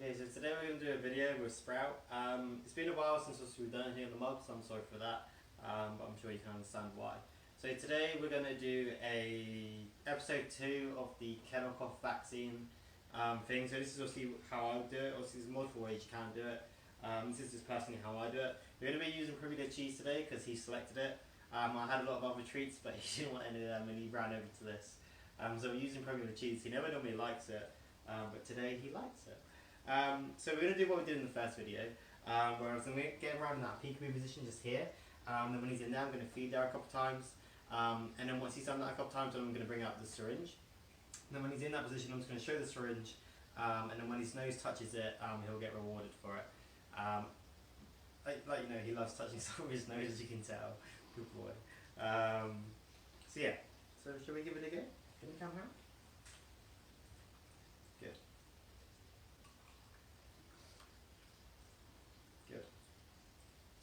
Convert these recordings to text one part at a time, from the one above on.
Okay, so today we're going to do a video with Sprout. It's been a while since we've done anything on the mug, so I'm sorry for that, but I'm sure you can understand why. So today we're going to do a episode 2 of the Kennel cough vaccine thing. So this is obviously how I would do it. Obviously there's multiple ways you can do it. This is just personally how I do it. We're going to be using Privilege cheese today because he selected it. I had a lot of other treats, but he didn't want any of them and he ran over to this. So we're using Privilege cheese. He never normally likes it, but today he likes it. So we're going to do what we did in the first video, whereas I'm going to get around in that peekaboo position just here. Then when he's in there, I'm going to feed there a couple times. And then once he's done that a couple times, I'm going to bring out the syringe. And then when he's in that position, I'm just going to show the syringe. And then when his nose touches it, he'll get rewarded for it. Like you know, he loves touching some of his nose, as you can tell. Good boy. So yeah. So shall we give it a go? Can you come around? Good. Good.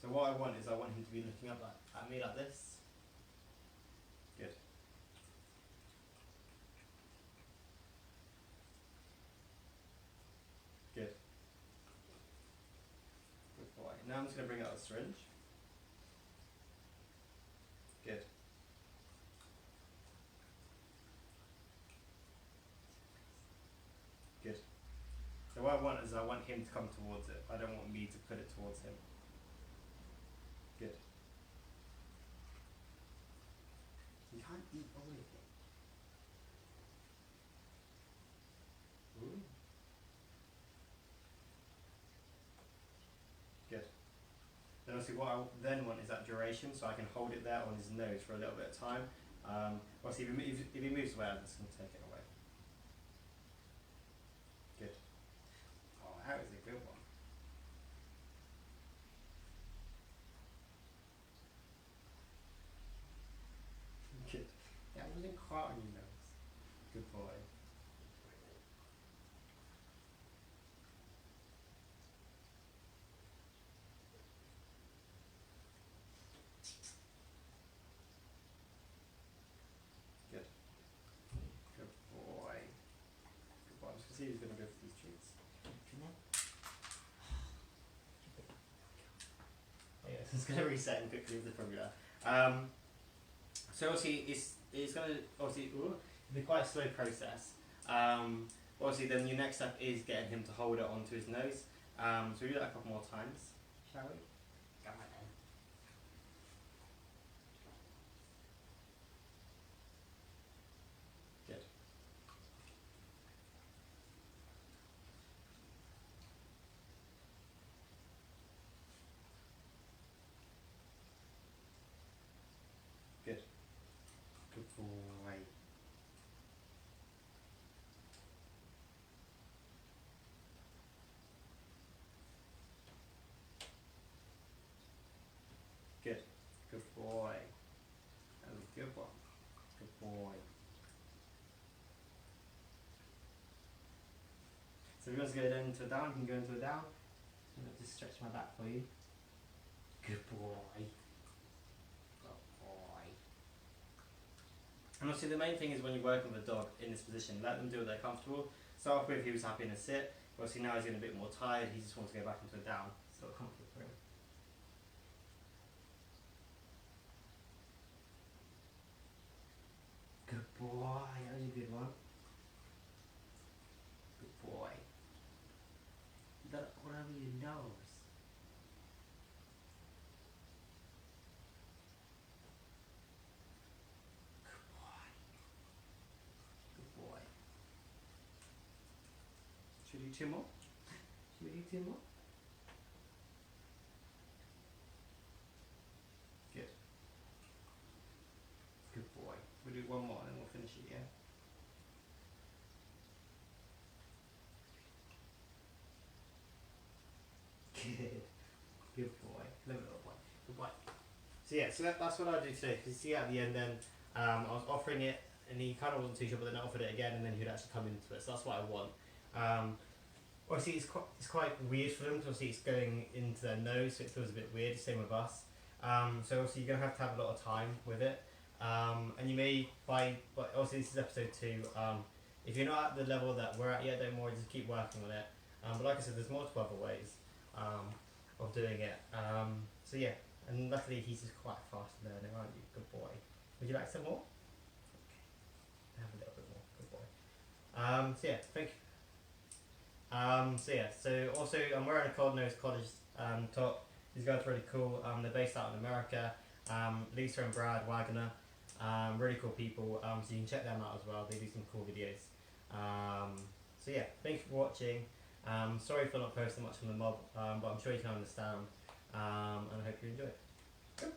So what I want is I want him to be looking up at me like this. Good. Good. Good boy. Now I'm just going to bring out the syringe. Good. Good. So what I want is I want him to come towards it. I don't want me to put it towards him. Good. You can't eat all of it. Ooh. Good. Then obviously what I then want is that duration, so I can hold it there on his nose for a little bit of time. Obviously if he moves away, I'm just going to take it away. Good. Oh, that was a good one. Good. That wasn't quite on your nose. Good boy. Good. Good boy. Good boy. I'm just going to see who's going to go for these treats. Oh, yeah, so it's going to reset and quickly with the formula. So obviously it's going to obviously be quite a slow process. Obviously then your next step is getting him to hold it onto his nose. So we do that a couple more times, shall we? Come on then. Good. Good. Good boy. Good. Good boy. That was a good one. Good boy. So if you want to go into a down, you can go into a down. I'm going to just stretch my back for you. Good boy. Good boy. And obviously the main thing is when you're working with a dog in this position, let them do what they're comfortable. Start off with he was happy in a sit. Obviously now he's getting a bit more tired, he just wants to go back into a down. So comfortable for him. Good boy, that was a good one. Good boy. You got it all over your nose. Good boy. Good boy. Should we do two more? Should we do two more? Good. Good boy. We'll do one more and then we'll finish it, yeah? Good. Good boy. Little boy. Good boy. So yeah, so that's what I do today. Because you see at the end then, I was offering it and he kind of wasn't too sure, but then I offered it again and then he'd actually come into it. So that's what I want. Obviously it's quite weird for them because obviously it's going into their nose, so it feels a bit weird. Same with us. So obviously you're going to have a lot of time with it. And you may, obviously this is episode 2, if you're not at the level that we're at yet, don't worry, just keep working on it. But like I said, there's multiple other ways of doing it. So yeah, and luckily he's just quite a fast learner, aren't you? Good boy. Would you like some more? Okay. Have a little bit more. Good boy. So yeah, thank you. So also I'm wearing a Cold Nose College top. These guys are really cool. They're based out in America. Lisa and Brad Wagner, really cool people. So you can check them out as well. They do some cool videos. So yeah, thank you for watching. Sorry for not posting much on the mob, but I'm sure you can understand. And I hope you enjoy it.